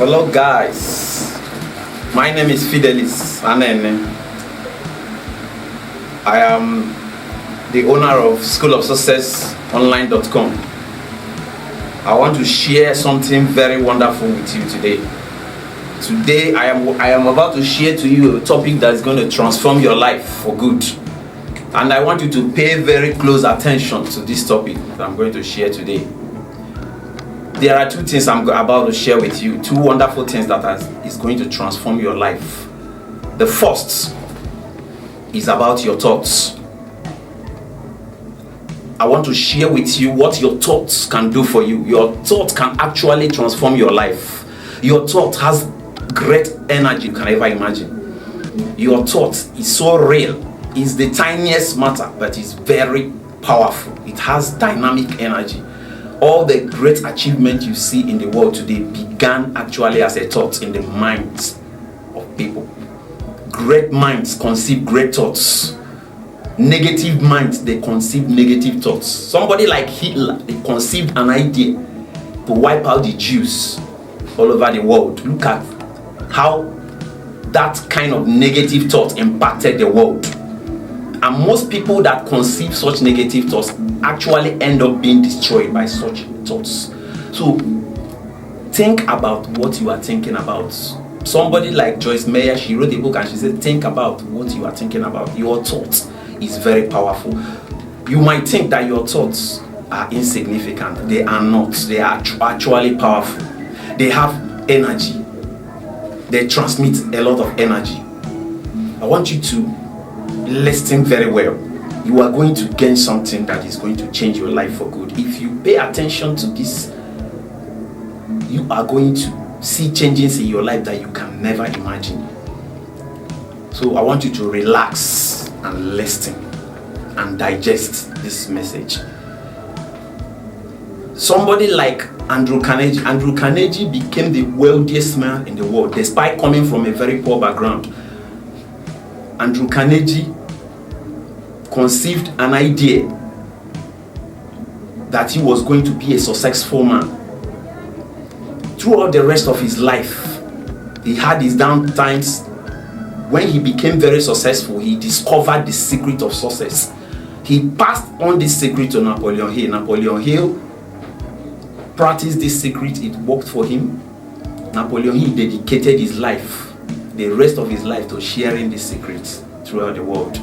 Hello guys, my name is Fidelis Anene. I am the owner of Schoolofsuccessonline.com. I want to share something very wonderful with you today. Today I am about to share to you a topic that is going to transform your life for good. And I want you to pay very close attention to this topic that I'm going to share today. There are two things I'm about to share with you, two wonderful things that is going to transform your life. The first is about your thoughts. I want to share with you what your thoughts can do for you. Your thought can actually transform your life. Your thought has great energy you can ever imagine. Your thought is so real. It's the tiniest matter, but it's very powerful. It has dynamic energy. All the great achievements you see in the world today began actually as a thought in the minds of people. Great minds conceive great thoughts. Negative minds, they conceive negative thoughts. Somebody like Hitler, they conceived an idea to wipe out the Jews all over the world. Look at how that kind of negative thought impacted the world. And most people that conceive such negative thoughts actually end up being destroyed by such thoughts. So think about what you are thinking about. Somebody like Joyce Meyer, she wrote a book and she said, think about what you are thinking about. Your thought is very powerful. You might think that your thoughts are insignificant. They are not. They are actually powerful. They have energy. They transmit a lot of energy. I want you to listen very well. You are going to gain something that is going to change your life for good. If you pay attention to this, you are going to see changes in your life that you can never imagine. So I want you to relax and listen and digest this message. Somebody like Andrew Carnegie. Andrew Carnegie became the wealthiest man in the world despite coming from a very poor background. Andrew Carnegie conceived an idea that he was going to be a successful man. Throughout the rest of his life, he had his down times. When he became very successful, he discovered the secret of success. He passed on this secret to Napoleon Hill. Napoleon Hill practiced this secret. It worked for him. Napoleon Hill dedicated his life, the rest of his life, to sharing this secret throughout the world.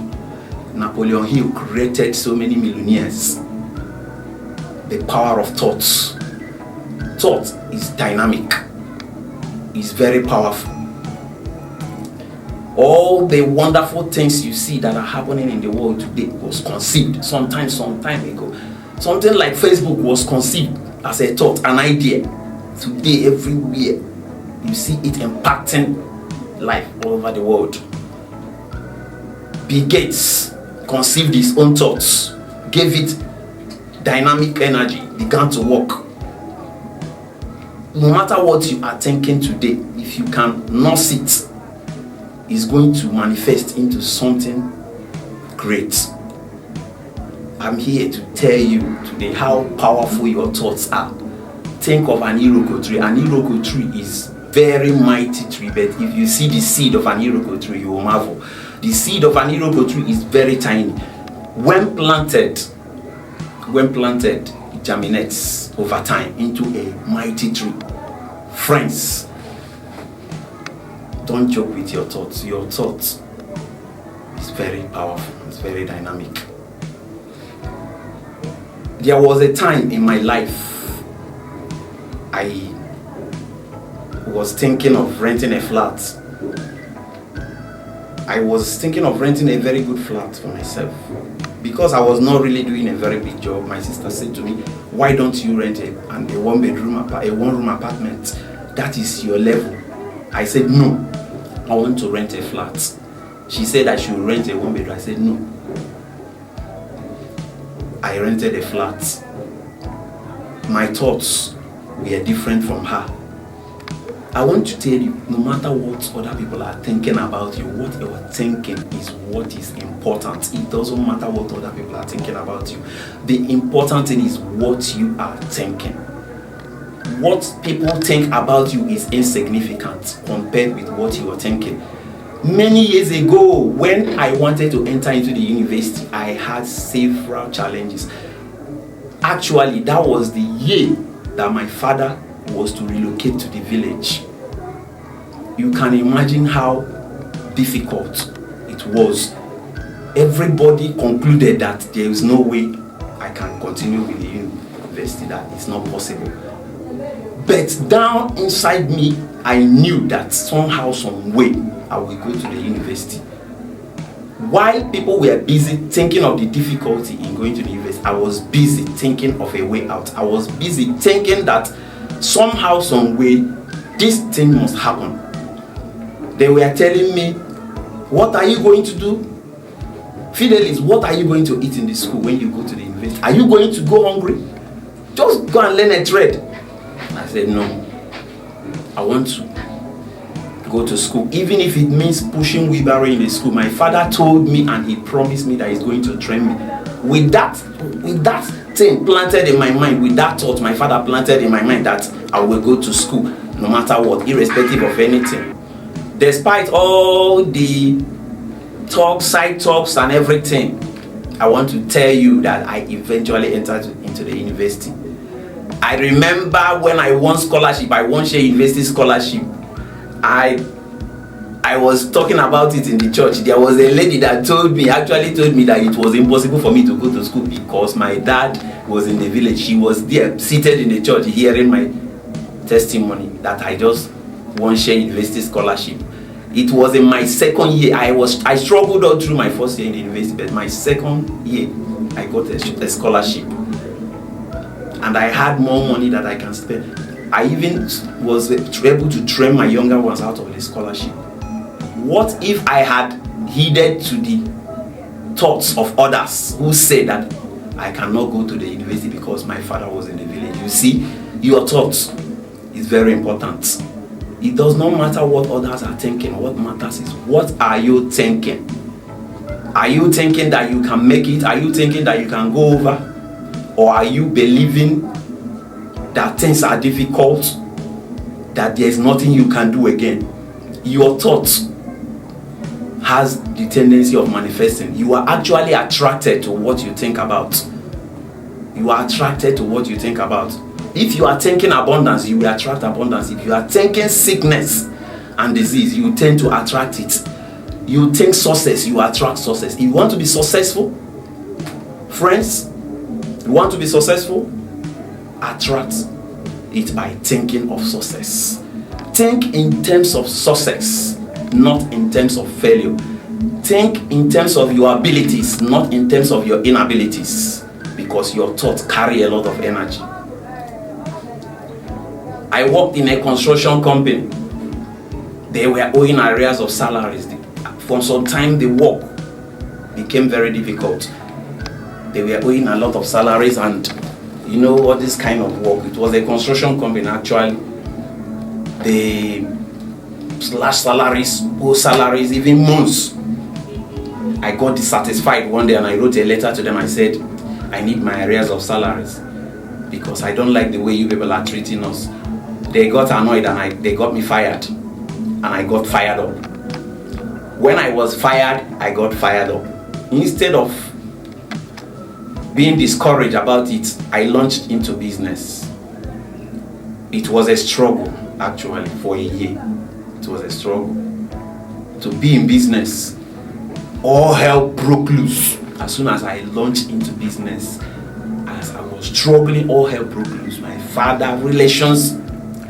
Napoleon Hill created so many millionaires. The power of thoughts. Thought is dynamic. It's very powerful. All the wonderful things you see that are happening in the world today was conceived some time ago. Something like Facebook was conceived as a thought, an idea. Today, everywhere, you see it impacting life all over the world. Bill Gates conceived his own thoughts, gave it dynamic energy, began to work. No matter what you are thinking today, if you can nurse it, it's going to manifest into something great. I'm here to tell you today how powerful your thoughts are. Think of an iroko tree. An iroko tree is very mighty tree, but if you see the seed of an iroko tree, you will marvel. The seed of an iroko tree is very tiny. When planted, it germinates over time into a mighty tree. Friends, don't joke with your thoughts. Your thoughts is very powerful. It's very dynamic. There was a time in my life I was thinking of renting a flat. I was thinking of renting a very good flat for myself. Because I was not really doing a very big job, my sister said to me, why don't you rent a one-room apartment? That is your level. I said, no, I want to rent a flat. She said I should rent a one-bedroom. I said, no. I rented a flat. My thoughts were different from her. I want to tell you, no matter what other people are thinking about you, what you're thinking is what is important. It doesn't matter what other people are thinking about you. The important thing is what you are thinking. what people think about you is insignificant compared with what you are thinking. Many years ago, when I wanted to enter into the university, I had several challenges. Actually, that was the year that my father was to relocate to the village. You can imagine how difficult it was. Everybody concluded that there is no way I can continue with the university, that it's not possible. But down inside me, I knew that somehow, some way, I will go to the university. While people were busy thinking of the difficulty in going to the university, I was busy thinking of a way out. I was busy thinking that somehow, some way, this thing must happen. They were telling me, what are you going to do? Fidelis, what are you going to eat in the school when you go to the university? Are you going to go hungry? Just go and learn a trade. I said, no. I want to go to school, even if it means pushing wheelbarrow in the school. My father told me and he promised me that he's going to train me. With that thing planted in my mind, with that thought my father planted in my mind, that I will go to school no matter what, irrespective of anything. Despite all the talks, side talks and everything, I want to tell you that I eventually entered into the university. I remember when I won scholarship, I won Shea University scholarship. I was talking about it in the church. There was a lady that actually told me that it was impossible for me to go to school because my dad was in the village. She was there seated in the church hearing my testimony that I just won Shea University scholarship. It was in my second year. I struggled all through my first year in the university, but my second year I got a scholarship. And I had more money that I can spend. I even was able to train my younger ones out of the scholarship. What if I had heeded to the thoughts of others who said that I cannot go to the university because my father was in the village? You see, your thoughts is very important. It does not matter what others are thinking. What matters is, what are you thinking? Are you thinking that you can make it? Are you thinking that you can go over? Or are you believing that things are difficult, that there's nothing you can do again? Your thoughts has the tendency of manifesting. You are actually attracted to what you think about. You are attracted to what you think about. If you are thinking abundance, you will attract abundance. If you are thinking sickness and disease, you tend to attract it. You think success, you attract success. If you want to be successful, friends, you want to be successful, attract it by thinking of success. Think in terms of success, not in terms of failure. Think in terms of your abilities, not in terms of your inabilities, because your thoughts carry a lot of energy. I worked in a construction company. They were owing arrears of salaries. For some time, the work became very difficult. They were owing a lot of salaries, and you know what, this kind of work, it was a construction company actually. They slash salaries, owe salaries, even months. I got dissatisfied one day and I wrote a letter to them. I said, I need my arrears of salaries because I don't like the way you people are treating us. They got annoyed and they got me fired, and I got fired up. When I was fired, I got fired up. Instead of being discouraged about it, I launched into business. It was a struggle actually for a year. It was a struggle to be in business. All hell broke loose. As soon as I launched into business, as I was struggling, all hell broke loose. My father, relations,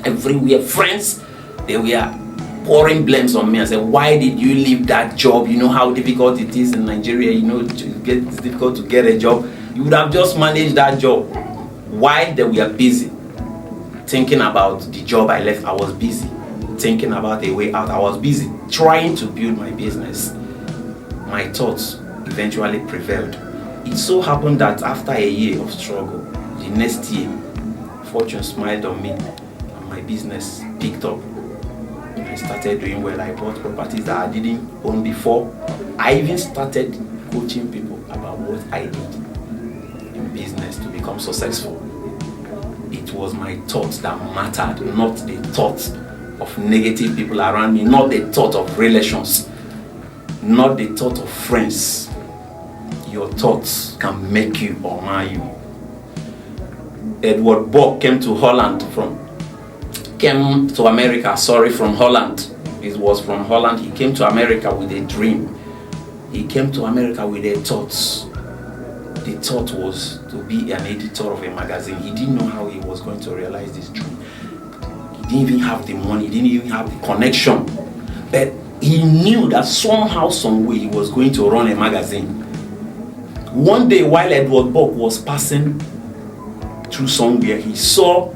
everywhere, friends, they were pouring blames on me. I said, why did you leave that job? You know how difficult it is in Nigeria, it's difficult to get a job. You would have just managed that job. While they were busy thinking about the job I left, I was busy thinking about a way out. I was busy trying to build my business. My thoughts eventually prevailed. It so happened that after a year of struggle, the next year, fortune smiled on me and my business picked up. I started doing well. I bought properties that I didn't own before. I even started coaching people about what I did in business to become successful. it was my thoughts that mattered, not the thoughts of negative people around me, not the thought of relations, not the thought of friends. Your thoughts can make you or mar you. Edward Bock came to America from Holland. It was from Holland. He came to America with a dream. He came to America with a thought. The thought was to be an editor of a magazine. He didn't know how he was going to realize this dream. He didn't even have the money. He didn't even have the connection. But he knew that somehow, some way, he was going to run a magazine. One day, while Edward Bock was passing through somewhere, he saw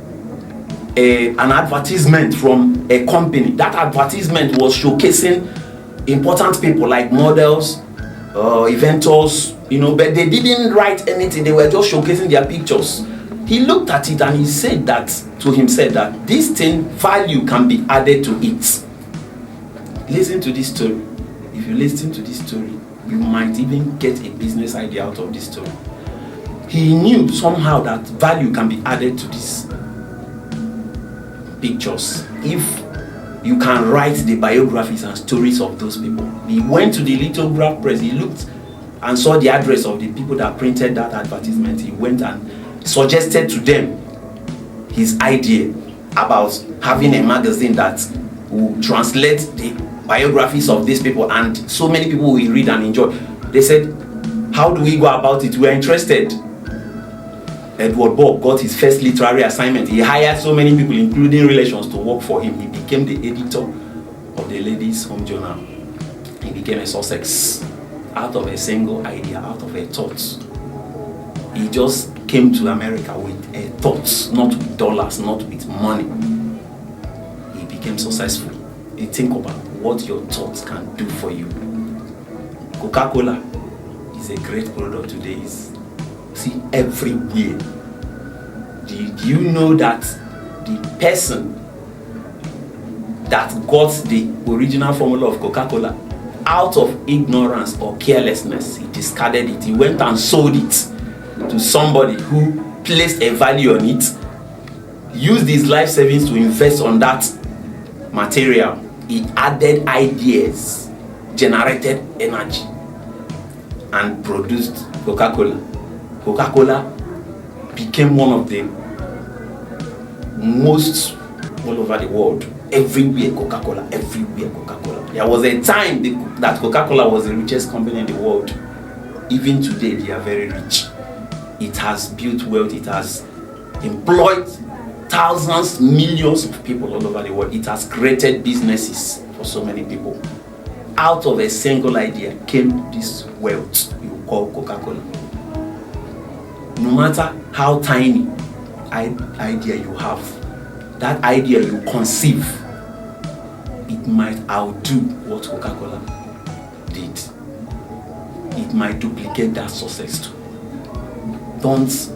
an advertisement from a company. That advertisement was showcasing important people like models, inventors, but they didn't write anything. They were just showcasing their pictures. He looked at it and he said that to himself that this thing, value can be added to it. Listen to this story. If you listen to this story, you might even get a business idea out of this story. He knew somehow that value can be added to these pictures if you can write the biographies and stories of those people. He went to the lithograph press. He looked and saw the address of the people that printed that advertisement. He went and suggested to them his idea about having a magazine that will translate the biographies of these people, and so many people will read and enjoy. They said, how do we go about it? We are interested. Edward Bock got his first literary assignment. He hired so many people, including relations, to work for him. He became the editor of the Ladies' Home Journal. He became a success out of a single idea, out of a thought. He just came to America with a thought, not with dollars, not with money. He became successful. You think about what your thoughts can do for you. Coca-Cola is a great product today. See everywhere. Do you know that the person that got the original formula of Coca-Cola, out of ignorance or carelessness, he discarded it. He went and sold it to somebody who placed a value on it, used his life savings to invest on that material. He added ideas, generated energy, and produced Coca-Cola. Coca-Cola became one of the most all over the world. Everywhere Coca-Cola, everywhere Coca-Cola. There was a time that Coca-Cola was the richest company in the world. Even today, they are very rich. It has built wealth. It has employed thousands, millions of people all over the world. It has created businesses for so many people. Out of a single idea came this wealth you call Coca-Cola. No matter how tiny idea you have, that idea you conceive, it might outdo what Coca-Cola did. It might duplicate that success too. Don't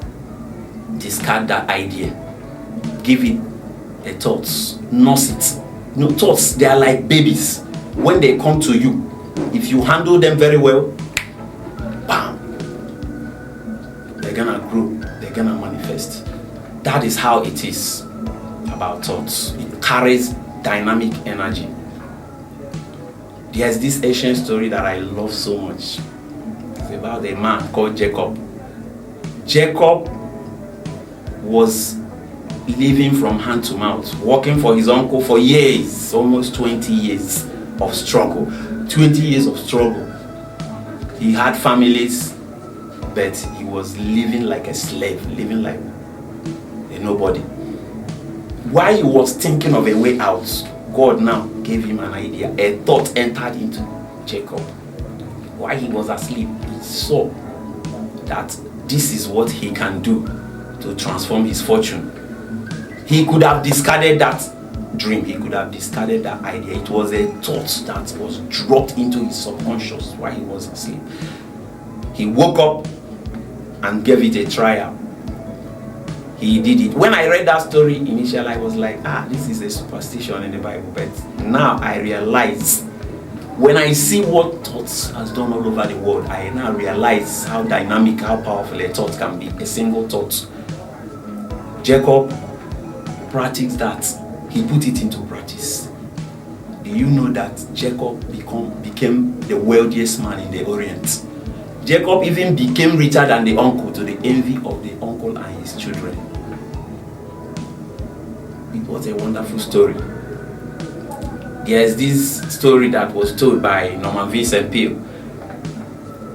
discard that idea. Give it a thought. Nurse it. Thoughts, they are like babies. When they come to you, if you handle them very well, bam, they're gonna grow, they're gonna manifest. That is how it is about thoughts. It carries dynamic energy. There's this ancient story that I love so much. It's about a man called Jacob. Jacob was living from hand to mouth, working for his uncle for years, almost 20 years of struggle. 20 years of struggle. He had families, but he was living like a slave, living like a nobody. While he was thinking of a way out, God now gave him an idea. A thought entered into Jacob. While he was asleep, he saw that this is what he can do to transform his fortune. He could have discarded that dream. He could have discarded that idea. It was a thought that was dropped into his subconscious while he was asleep. He woke up and gave it a trial. He did it. When I read that story initially, I was like, this is a superstition in the Bible. But now I realize, when I see what thoughts has done all over the world, I now realize how dynamic, how powerful a thought can be. A single thought. Jacob practiced that. He put it into practice. Do you know that Jacob became the wealthiest man in the Orient? Jacob even became richer than the uncle, to the envy of the uncle and his children. It was a wonderful story. There's this story that was told by Norman Vincent Peale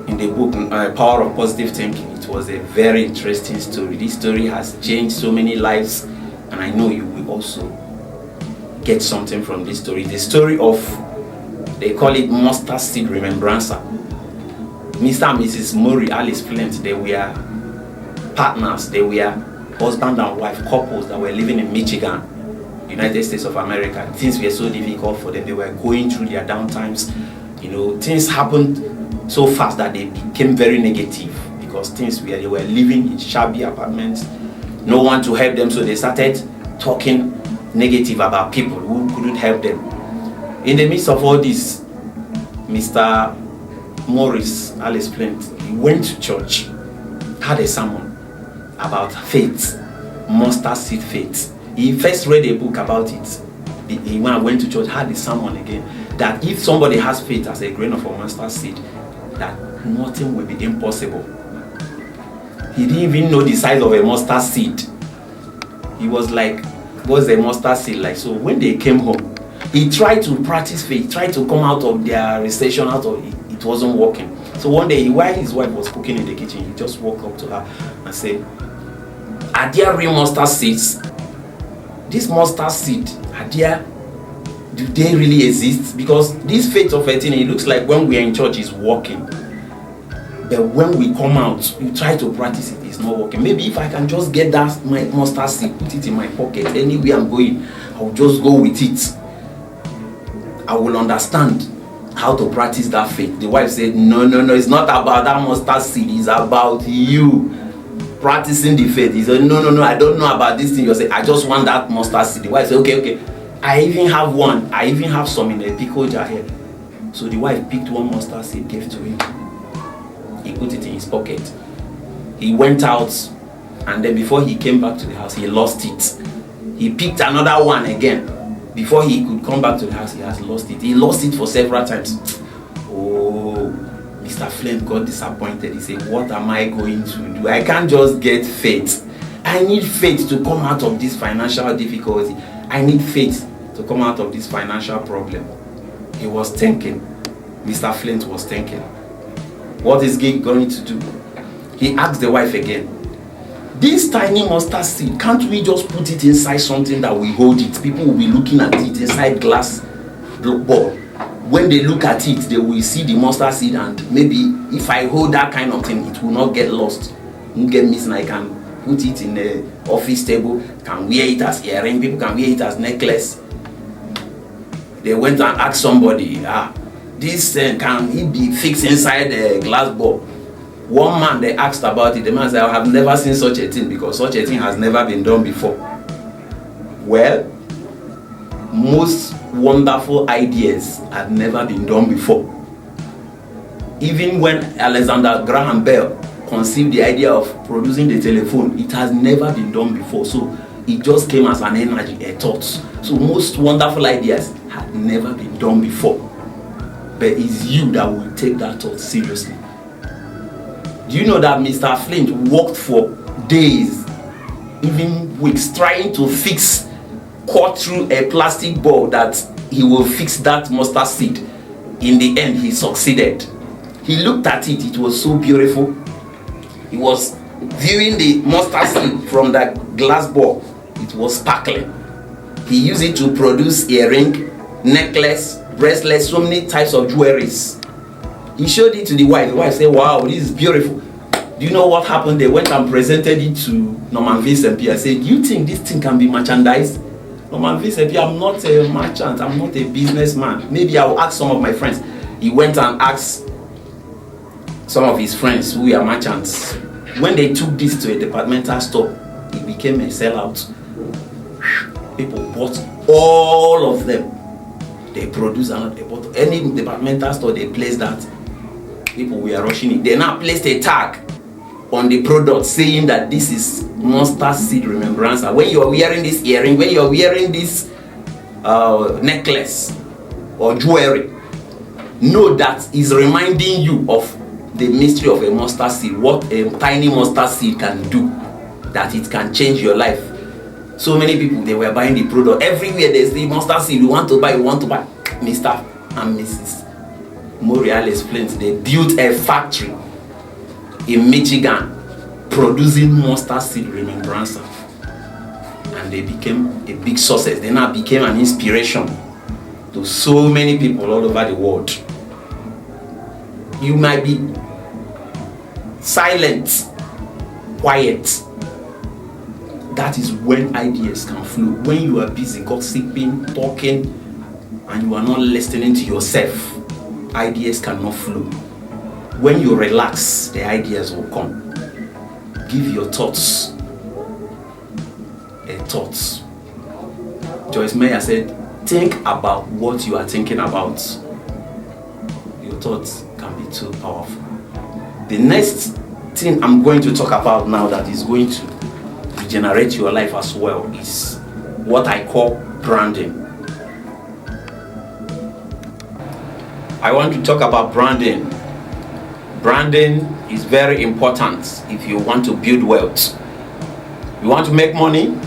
in the book Power of Positive Thinking. It was a very interesting story. This story has changed so many lives, and I know you will also get something from this story. The story of, they call it mustard seed remembrancer. Mr. and Mrs. Murray, Alice Flint, they were partners. They were husband and wife couples that were living in Michigan, United States of America. Things were so difficult for them. They were going through their downtimes. You know, things happened so fast that they became very negative, because they were living in shabby apartments, no one to help them, so they started talking negative about people who couldn't help them. In the midst of all this, Mr. Morris, Alice Flint, he went to church, had a sermon about faith, mustard seed faith. He first read a book about it. He went to church, had the sermon again, that if somebody has faith as a grain of a mustard seed, that nothing will be impossible. He didn't even know the size of a mustard seed. He was like, what's a mustard seed like? So when they came home, he tried to practice faith, tried to come out of their recession, it wasn't working. So one day, while his wife was cooking in the kitchen, he just walked up to her and said, are there real mustard seeds? This mustard seed, do they really exist? Because this faith of 13, it looks like when we are in church, it's working. But when we come out, we try to practice it, it's not working. Maybe if I can just get that my mustard seed, put it in my pocket, anywhere I'm going, I'll just go with it. I will understand how to practice that faith. The wife said, no, it's not about that mustard seed, it's about you practicing the faith. He said, no, I don't know about this thing. You say, I just want that mustard seed. The wife said, okay, I even have one. I even have some in a pickle jar here. So the wife picked one mustard seed, gave to him. He put it in his pocket. He went out, and then before he came back to the house, he lost it. He picked another one again. Before he could come back to the house, he has lost it. He lost it for several times. Oh, Mr. Flint got disappointed. He said, what am I going to do? I can't just get faith. I need faith to come out of this financial difficulty. I need faith to come out of this financial problem. He was thinking. Mr. Flint was thinking, what is he going to do? He asked the wife again, this tiny mustard seed, can't we just put it inside something that will hold it? People will be looking at it inside glass ball. When they look at it, they will see the mustard seed, and maybe if I hold that kind of thing, it will not get lost. It won't get missing. I can put it in the office table, can wear it as earring, people can wear it as necklace. They went and asked somebody, this can it be fixed inside a glass ball? One man, they asked about it. The man said, I have never seen such a thing, because such a thing has never been done before. Well, most wonderful ideas have never been done before. Even when Alexander Graham Bell conceived the idea of producing the telephone, it has never been done before. So it just came as an energy, a thought. So most wonderful ideas have never been done before. But it's you that will take that thought seriously. Do you know that Mr. Flint worked for days, even weeks, trying to cut through a plastic ball that he will fix that mustard seed? In the end, he succeeded. He looked at it, it was so beautiful. He was viewing the mustard seed from the glass ball. It was sparkling. He used it to produce earring, necklace, bracelet, so many types of jewelries. He showed it to the wife. The wife said, wow, this is beautiful. Do you know what happened? They went and presented it to Norman Vincent Peale. I said, do you think this thing can be merchandised? Norman Vincent Peale, I'm not a merchant, I'm not a businessman. Maybe I will ask some of my friends. He went and asked some of his friends who are merchants. When they took this to a departmental store, it became a sellout. People bought all of them. They produced another. They bought any departmental store, they placed that. People were rushing it. They now placed a tag on the product saying that this is mustard seed remembrance. When you are wearing this earring, when you are wearing this necklace or jewelry, know that is reminding you of the mystery of a mustard seed, what a tiny mustard seed can do, that it can change your life. So many people, they were buying the product. Everywhere there's the mustard seed, you want to buy. Mr. and Mrs. Morial explains they built a factory in Michigan producing mustard seed remembrance, and they became a big success. They now became an inspiration to so many people all over the world. You might be silent, quiet. That is when ideas can flow. When you are busy gossiping, talking, and you are not listening to yourself, ideas cannot flow. When you relax, the ideas will come. Give your thoughts a thought. Joyce Meyer said, think about what you are thinking about. Your thoughts can be too powerful. The next thing I'm going to talk about now that is going to regenerate your life as well is what I call branding. I want to talk about branding. Branding is very important if you want to build wealth. You want to make money?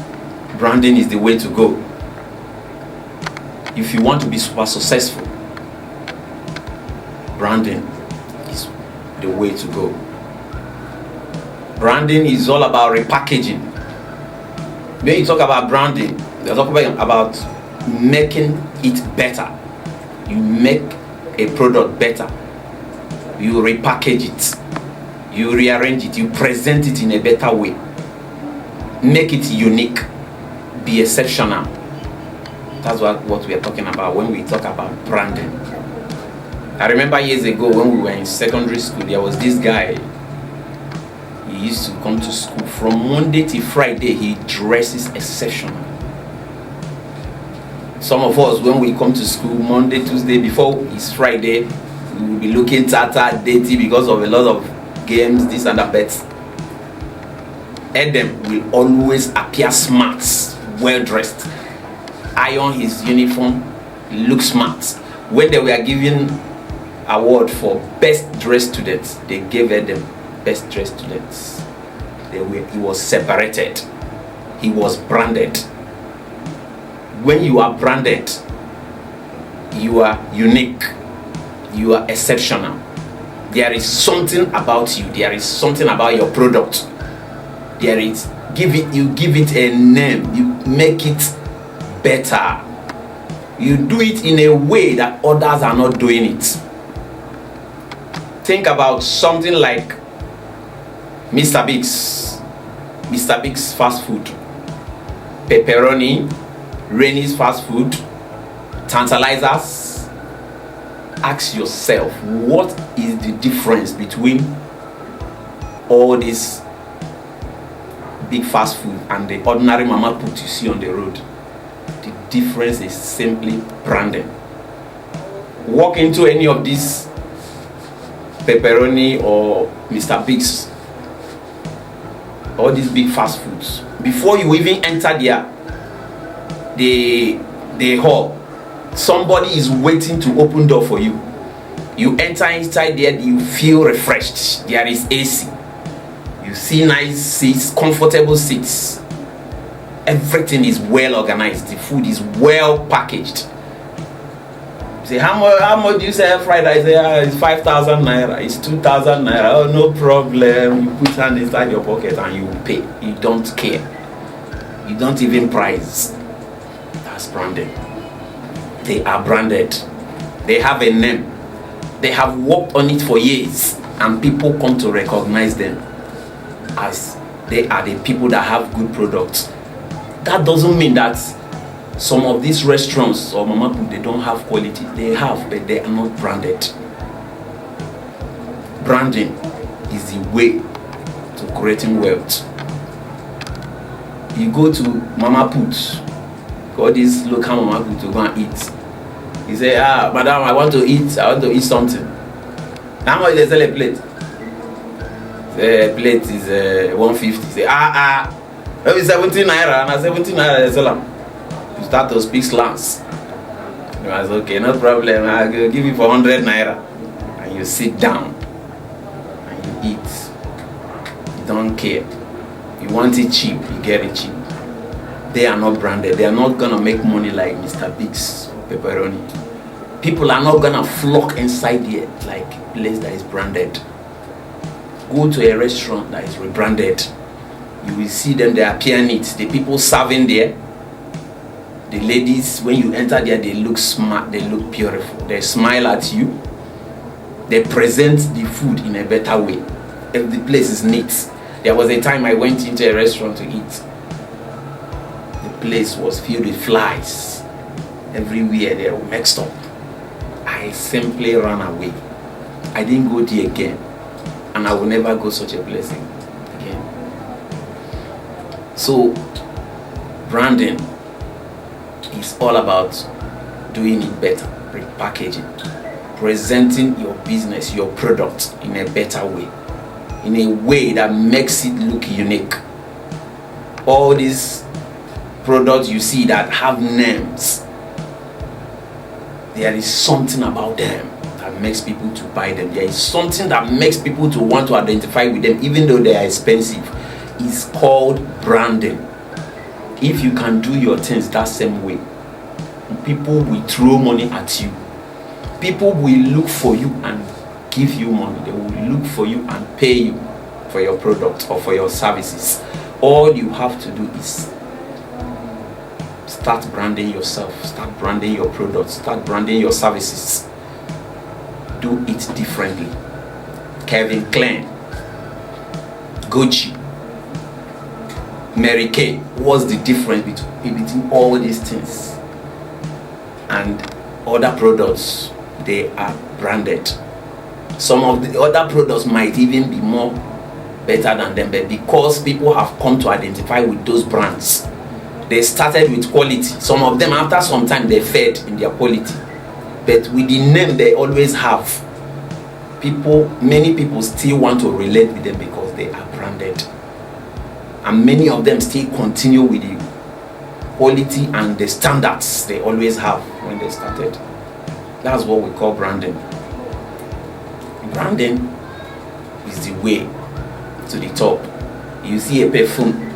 Branding is the way to go. If you want to be super successful, branding is the way to go. Branding is all about repackaging. When you talk about branding, you're talking about making it better. You make a product better. You repackage it. You rearrange it. You present it in a better way. Make it unique. Be exceptional. That's what we are talking about when we talk about branding. I remember years ago when we were in secondary school, there was this guy. He used to come to school from Monday to Friday. He dresses exceptional. Some of us, when we come to school Monday, Tuesday, before it's Friday, we will be looking tattered, dirty because of a lot of games, this and that. But Adam will always appear smart, well dressed, iron his uniform, look smart. When they were giving award for best dressed students, they gave Adam best dressed students. He was separated. He was branded. When you are branded, you are unique. You are exceptional. There is something about you. There is something about your product. You give it a name. You make it better. You do it in a way that others are not doing it. Think about something like Mr. Biggs fast food, pepperoni, Rainey's fast food, tantalizers. Ask yourself, what is the difference between all this big fast food and the ordinary mama put you see on the road? The difference is simply branding. Walk into any of these pepperoni or Mr. Biggs, all these big fast foods. Before you even enter the hall, somebody is waiting to open door for you. You enter inside there, you feel refreshed. There is AC. You see nice seats, comfortable seats. Everything is well organized. The food is well packaged. You say, how much do you sell fried rice? It's 5,000 naira. It's 2,000 naira. Oh, no problem. You put hand inside your pocket and you pay. You don't care. You don't even price. That's branding. They are branded. They have a name. They have worked on it for years, and people come to recognize them as they are the people that have good products. That doesn't mean that some of these restaurants or mama put, they don't have quality. They have, but they are not branded. Branding is the way to creating wealth. You go to mama put, all these local mama put to go and eat. You say, madam, I want to eat something. How much they sell a plate? The plate is 150. Say, maybe 17 naira, and 17 naira is all. You start to speak slangs. You was okay, no problem. I'll give you for 100 naira. And you sit down and you eat. You don't care. You want it cheap, you get it cheap. They are not branded. They are not gonna make money like Mr. Biggs or Pepperoni. People are not gonna flock inside there like a place that is branded. Go to a restaurant that is rebranded. You will see them, they appear neat. The people serving there, the ladies, when you enter there, they look smart, they look beautiful. They smile at you. They present the food in a better way. If the place is neat. There was a time I went into a restaurant to eat. The place was filled with flies. Everywhere they were mixed up. I simply ran away. I didn't go there again. And I will never go such a place again. So, branding is all about doing it better, repackaging, presenting your business, your product in a better way, in a way that makes it look unique. All these products you see that have names, there is something about them that makes people to buy them. There is something that makes people to want to identify with them, even though they are expensive. It's called branding. If you can do your things that same way, people will throw money at you. People will look for you and give you money. They will look for you and pay you for your product or for your services. All you have to do is start branding yourself, start branding your products, start branding your services. Do it differently. Kevin Klein, Gucci, Mary Kay. What's the difference between all these things and other products? They are branded. Some of the other products might even be more better than them, but because people have come to identify with those brands, they started with quality. Some of them, after some time, they fed in their quality, but with the name they always have, many people still want to relate with them because they are branded, and many of them still continue with the quality and the standards they always have when they started. That's what we call branding. Branding is the way to the top. You see a perfume,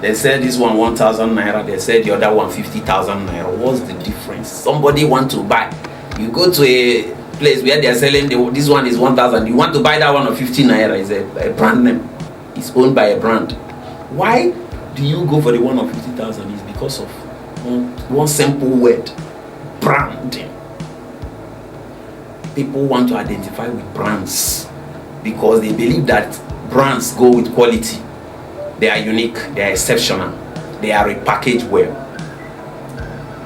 they said this one 1,000 naira, they said the other one 50,000 naira. What's the difference? Somebody want to buy. You go to a place where they are selling this one is 1,000. You want to buy that one of 50 naira. Is a brand name. It's owned by a brand. Why do you go for the one of 50,000? It's because of one simple word: branding. People want to identify with brands because they believe that brands go with quality. They are unique, they are exceptional, they are repackaged well,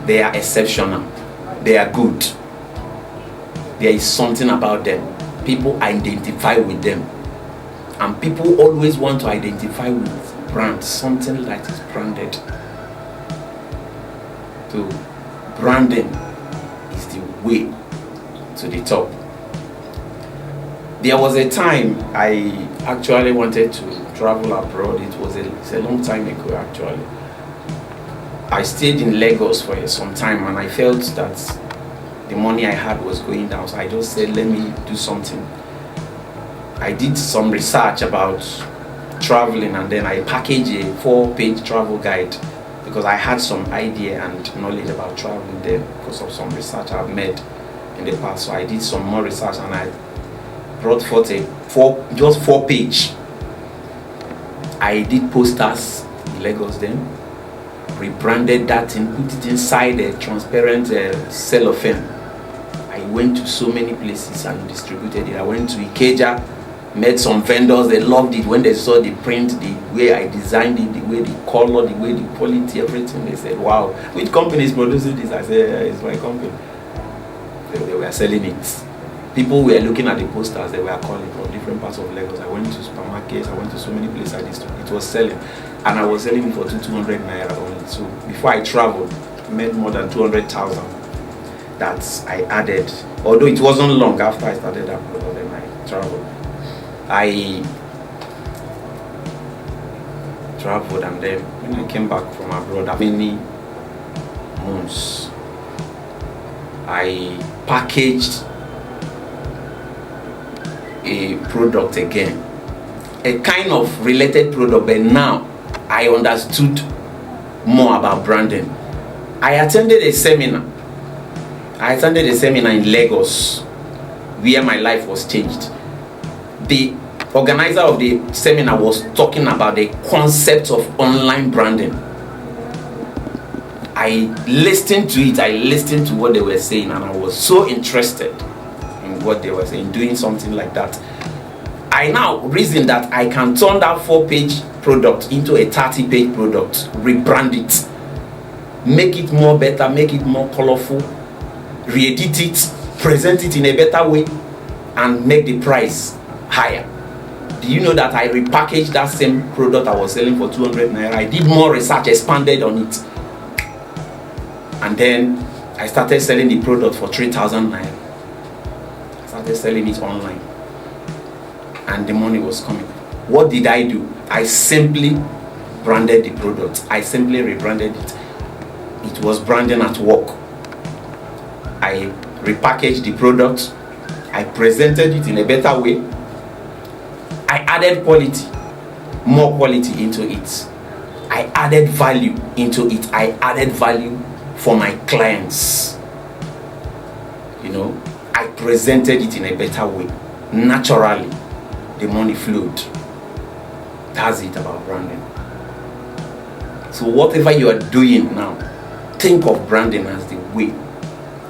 they are exceptional, they are good. There is something about them. People identify with them, and people always want to identify with brands, something that is branded. So branding is the way to the top. There was a time I actually wanted to travel abroad. It's a long time ago actually. I stayed in Lagos for some time, and I felt that the money I had was going down, so I just said, let me do something. I did some research about traveling, and then I packaged a 4-page travel guide because I had some idea and knowledge about traveling there because of some research I've made in the past. So I did some more research, and I brought forth a 4-page. I did posters in Lagos then, rebranded that and put it inside a transparent cellophane. I went to so many places and distributed it. I went to Ikeja, met some vendors. They loved it when they saw the print, the way I designed it, the way the color, the way the quality, everything. They said, wow, which company is producing this? I said, it's my company. They were selling it. People were looking at the posters. They were calling from different parts of Lagos. I went to supermarkets. I went to so many places. It was selling, and I was selling it for 200 naira only. So before I traveled, I made more than 200,000. That I added. Although it wasn't long after I started that product, then I traveled. I traveled, and then when I came back from abroad, after many months, I packaged a product again, a kind of related product, but now I understood more about branding. I attended a seminar in Lagos where my life was changed. The organizer of the seminar was talking about the concept of online branding. I listened to it, I listened to what they were saying, and I was so interested in what they were saying, doing something like that. I now reason that I can turn that 4-page product into a 30-page product, rebrand it, make it more better, make it more colorful, re-edit it, present it in a better way, and make the price higher. Do you know that I repackaged that same product I was selling for 200 naira? I did more research, expanded on it, and then I started selling the product for 3,000 naira. I started selling it online, and the money was coming. What did I do? I simply branded the product. I simply rebranded it. It was branding at work. I repackaged the product. I presented it in a better way. I added quality, more quality into it. I added value into it. I added value for my clients. You know, I presented it in a better way. Naturally, the money flowed. That's it about branding. So whatever you are doing now, think of branding as the way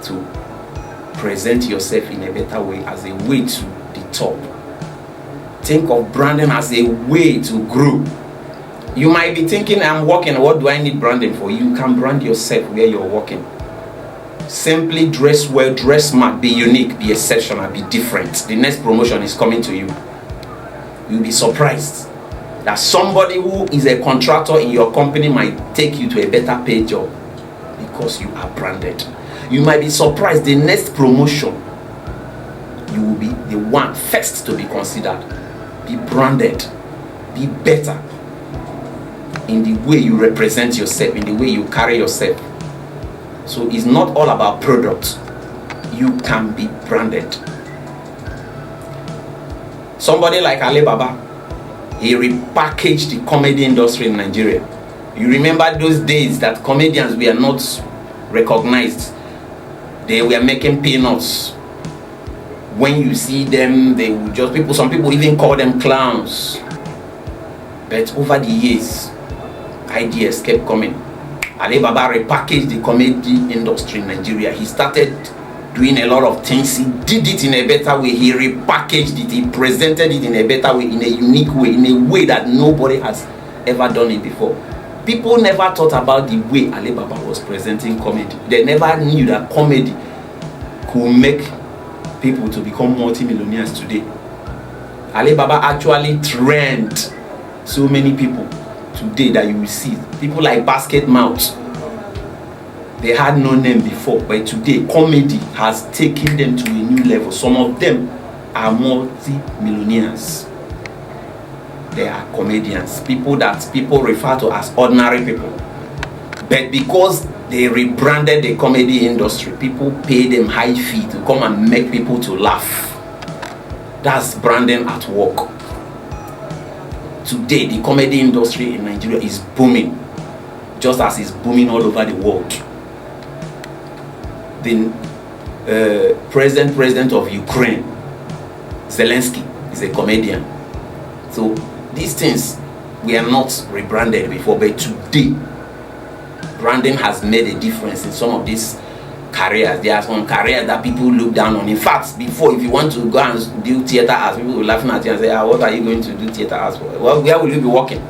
to present yourself in a better way, as a way to the top. Think of branding as a way to grow. You might be thinking, I'm working, what do I need branding for? You can brand yourself where you're working. Simply dress well, dress smart, be unique, be exceptional, be different. The next promotion is coming to you. You'll be surprised that somebody who is a contractor in your company might take you to a better paid job because you are branded. You might be surprised the next promotion, you will be the one first to be considered. Be branded, be better in the way you represent yourself, in the way you carry yourself. So it's not all about products. You can be branded. Somebody like Alibaba, he repackaged the comedy industry in Nigeria. You remember those days that comedians were not recognized. They were making peanuts. When you see them, they will just some people even call them clowns. But over the years, ideas kept coming. Alibaba repackaged the comedy industry in Nigeria. He started doing a lot of things. He did it in a better way. He repackaged it. He presented it in a better way, in a unique way, in a way that nobody has ever done it before. People never thought about the way Alibaba was presenting comedy. They never knew that comedy could make people to become multi-millionaires today. Alibaba actually trained so many people today that you will see. People like Basket Mouth. They had no name before, but today comedy has taken them to a new level. Some of them are multi-millionaires. They are comedians, people that people refer to as ordinary people. But because they rebranded the comedy industry, people pay them high fee to come and make people to laugh. That's branding at work. Today, the comedy industry in Nigeria is booming, just as it's booming all over the world. The president of Ukraine, Zelensky, is a comedian. So these things were not rebranded before, but today branding has made a difference in some of these careers. There are some careers that people look down on. In fact, before, if you want to go and do theater arts, people will laughing at you and say, what are you going to do theater arts for? Well, where will you be working?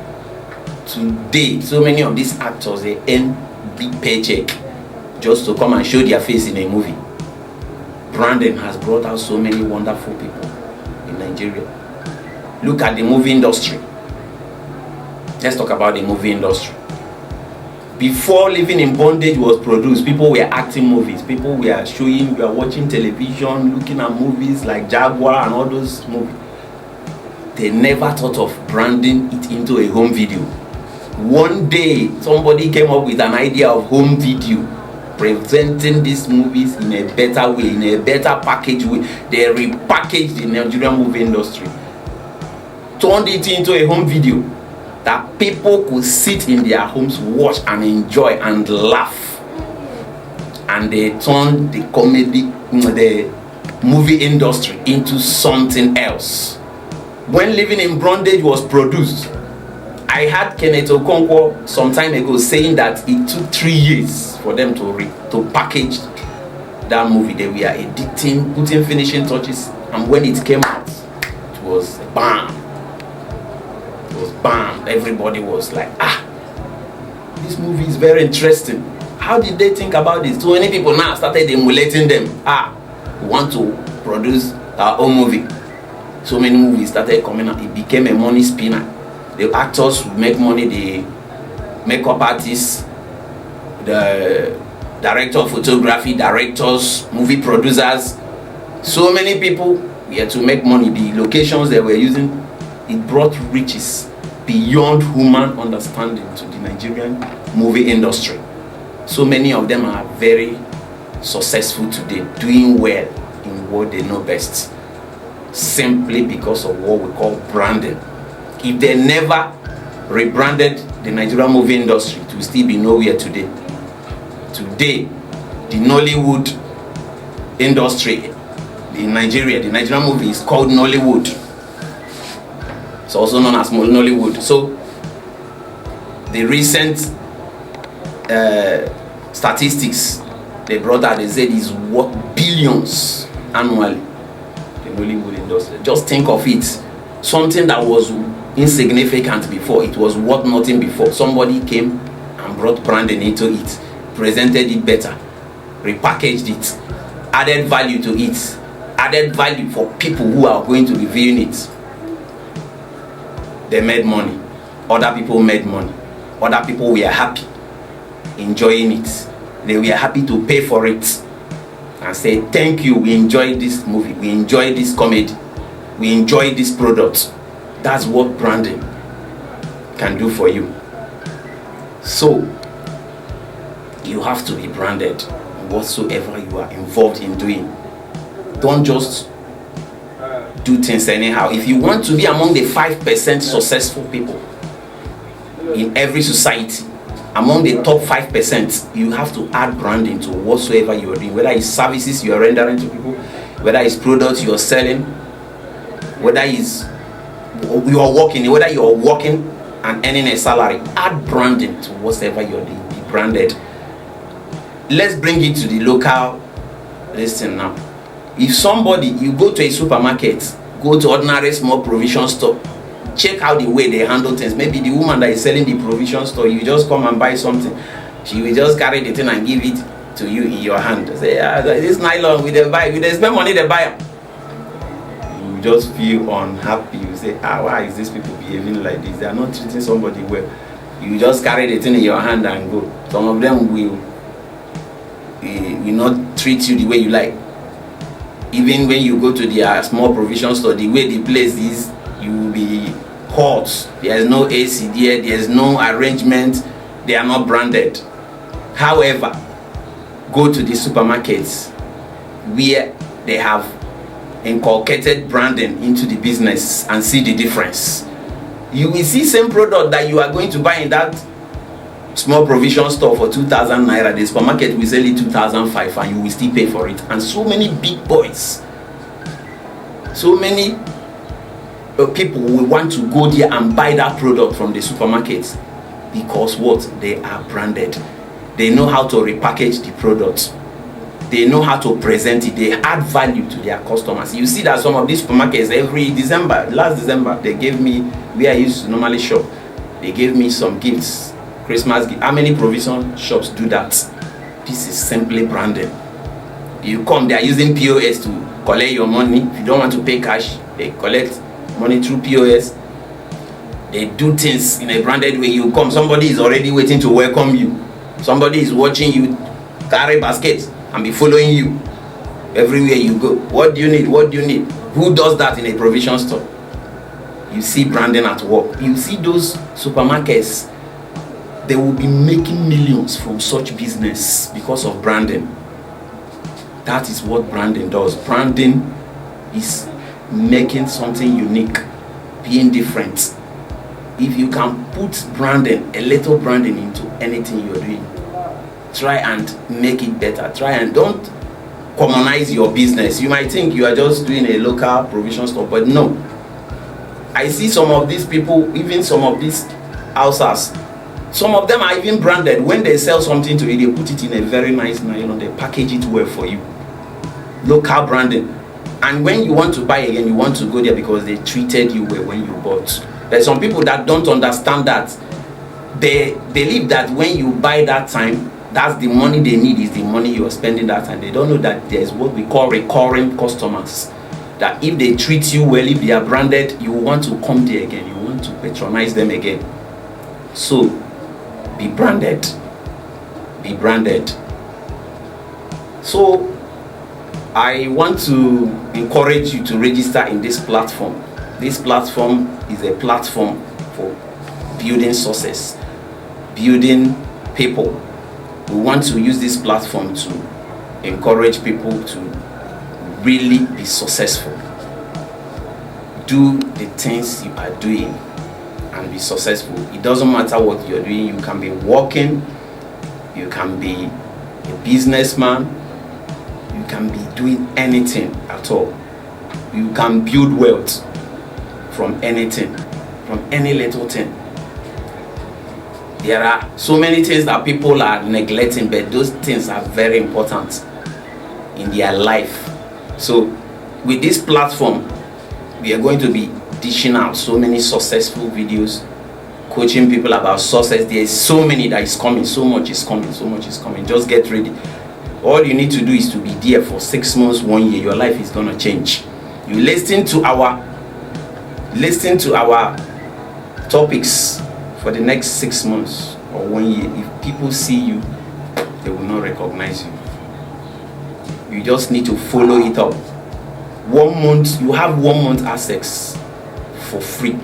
Today, so many of these actors, they earn big paycheck just to come and show their face in a movie. Branding has brought out so many wonderful people in Nigeria. Look at the movie industry. Let's talk about the movie industry. Before Living in Bondage was produced, people were acting movies. People were watching television, looking at movies like Jaguar and all those movies. They never thought of branding it into a home video. One day, somebody came up with an idea of home video, presenting these movies in a better way, in a better package way. They repackaged the Nigerian movie industry, turned it into a home video that people could sit in their homes, watch and enjoy and laugh. And they turned the movie industry into something else. When Living in Bondage was produced, I had Kenneth Okonkwo some time ago saying that it took 3 years for them to package that movie. They were editing, putting finishing touches, and when it came out, it was bam. It was bam. Everybody was like, this movie is very interesting. How did they think about this? So many people now started emulating them. We want to produce our own movie. So many movies started coming out. It became a money spinner. The actors would make money, the makeup artists, the director of photography, directors, movie producers. So many people were to make money. The locations they were using, it brought riches beyond human understanding to the Nigerian movie industry. So many of them are very successful today, doing well in what they know best, simply because of what we call branding. If they never rebranded the Nigerian movie industry, it will still be nowhere today. Today, the Nollywood industry in Nigeria, the Nigerian movie is called Nollywood. It's also known as Nollywood. So, the recent statistics they brought out, they said is worth billions annually. The Nollywood industry. Just think of it. Something that was insignificant before, it was worth nothing before. Somebody came and brought branding into it, presented it better, repackaged it, added value to it, added value for people who are going to be viewing it. They made money. Other people made money. Other people were happy enjoying it. They were happy to pay for it and say, thank you, we enjoyed this movie, we enjoyed this comedy, we enjoyed this product. That's what branding can do for you. So, you have to be branded whatsoever you are involved in doing. Don't just do things anyhow. If you want to be among the 5% successful people in every society, among the top 5%, you have to add branding to whatsoever you are doing, whether it's services you are rendering to people, whether it's products you are selling, whether it's you are working, whether you are working and earning a salary. Add branding to whatever you are doing. Be branded. Let's bring it to the local listing now. If somebody, you go to a supermarket, go to ordinary small provision store, check out the way they handle things. Maybe the woman that is selling the provision store, you just come and buy something, she will just carry the thing and give it to you in your hand. Say, this nylon, we spend money, they buy. You just feel unhappy. You say, why is these people behaving like this? They are not treating somebody well. You just carry the thing in your hand and go. Some of them will not treat you the way you like. Even when you go to their small provision store, the way the place is, you will be hot. There is no AC there, there is no arrangement, they are not branded. However, go to the supermarkets where they have inculcated branding into the business and see the difference. You will see same product that you are going to buy in that small provision store for 2,000 naira. The supermarket will sell it 2,500 and you will still pay for it. And so many big boys, so many people will want to go there and buy that product from the supermarket because what? They are branded. They know how to repackage the product. They know how to present it. They add value to their customers. You see that some of these supermarkets every December, last December, they gave me, where I used to normally shop, they gave me some gifts, Christmas gift. How many provision shops do that? This is simply branding. You come, they are using POS to collect your money. If you don't want to pay cash, they collect money through POS. They do things in a branded way. You come, somebody is already waiting to welcome you. Somebody is watching you carry baskets and be following you everywhere you go. What do you need? What do you need? Who does that in a provision store? You see branding at work. You see those supermarkets they will be making millions from such business because of branding. That is what branding does. Branding is making something unique, being different. If you can put branding, a little branding into anything you're doing, try and make it better. Try and don't commonize your business. You might think you are just doing a local provision store, but no. I see some of these people, even some of these houses, some of them are even branded. When they sell something to you, they put it in a very nice nylon, they package it well for you. Local branding. And when you want to buy again, you want to go there because they treated you well when you bought. There's some people that don't understand that. They believe that when you buy that time, that's the money they need, is the money you're spending that time. They don't know that there's what we call recurring customers. That if they treat you well, if they are branded, you want to come there again. You want to patronize them again. So, be branded. Be branded. So, I want to encourage you to register in this platform. This platform is a platform for building success, building people. We want to use this platform to encourage people to really be successful. Do the things you are doing and be successful. It doesn't matter what you're doing. You can be working, you can be a businessman, you can be doing anything at all. You can build wealth from anything, from any little thing. There are so many things that people are neglecting, but those things are very important in their life. So with this platform, we are going to be dishing out so many successful videos, coaching people about success. There is so many that is coming, so much is coming, so much is coming. Just get ready. All you need to do is to be there for 6 months, 1 year. Your life is going to change. You listen to our topics for the next 6 months or 1 year. If people see you, they will not recognize you. You just need to follow it up. 1 month, you have 1 month access for free.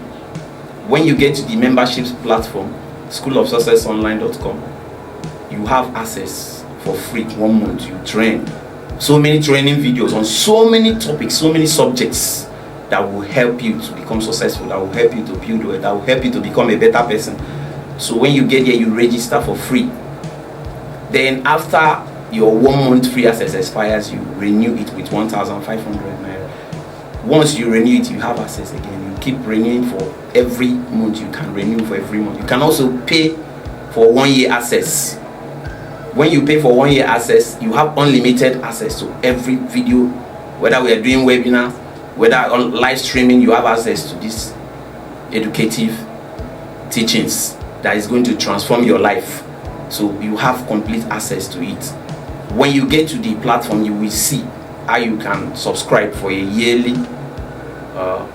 When you get to the memberships platform, schoolofsuccessonline.com, you have access for free 1 month. You train. So many training videos on so many topics, so many subjects that will help you to become successful, that will help you to build wealth, that will help you to become a better person. So when you get there, you register for free. Then after your 1 month free access expires, you renew it with 1,500 naira. Once you renew it, you have access again. You keep renewing for every month. You can renew for every month. You can also pay for 1 year access. When you pay for 1 year access, you have unlimited access to every video. Whether we are doing webinars, whether on live streaming, you have access to these educative teachings that is going to transform your life. So you have complete access to it. When you get to the platform, you will see how you can subscribe for a yearly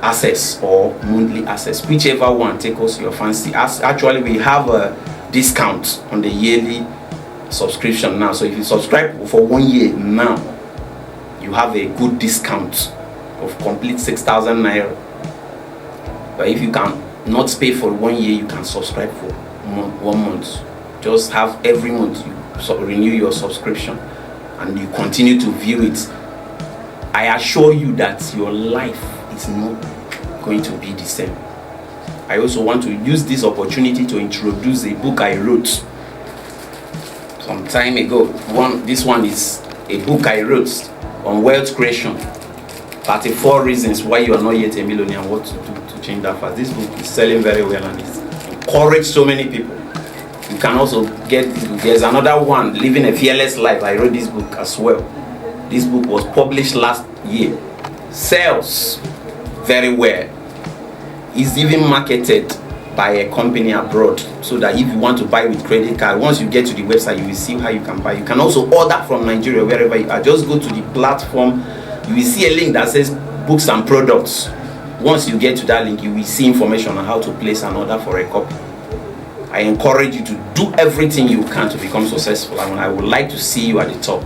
access or monthly access, whichever one tickles your fancy. Actually, we have a discount on the yearly subscription now. So if you subscribe for 1 year now, you have a good discount of complete 6,000 naira. But if you can not pay for 1 year, you can subscribe for 1 month. Just have every month you renew your subscription and you continue to view it. I assure you that your life is not going to be the same. I also want to use this opportunity to introduce a book I wrote some time ago. This one is a book I wrote on wealth creation. 34 reasons why you are not yet a millionaire and what to do to change that fast. This book is selling very well and it's encouraged so many people. You can also get this book. There's another one, Living a Fearless Life. I wrote this book as well. This book was published last year. Sells very well. It's even marketed by a company abroad, so that if you want to buy with credit card, once you get to the website, you will see how you can buy. You can also order from Nigeria, wherever you are. Just go to the platform. You will see a link that says books and products. Once you get to that link, you will see information on how to place an order for a copy. I encourage you to do everything you can to become successful, and I would like to see you at the top.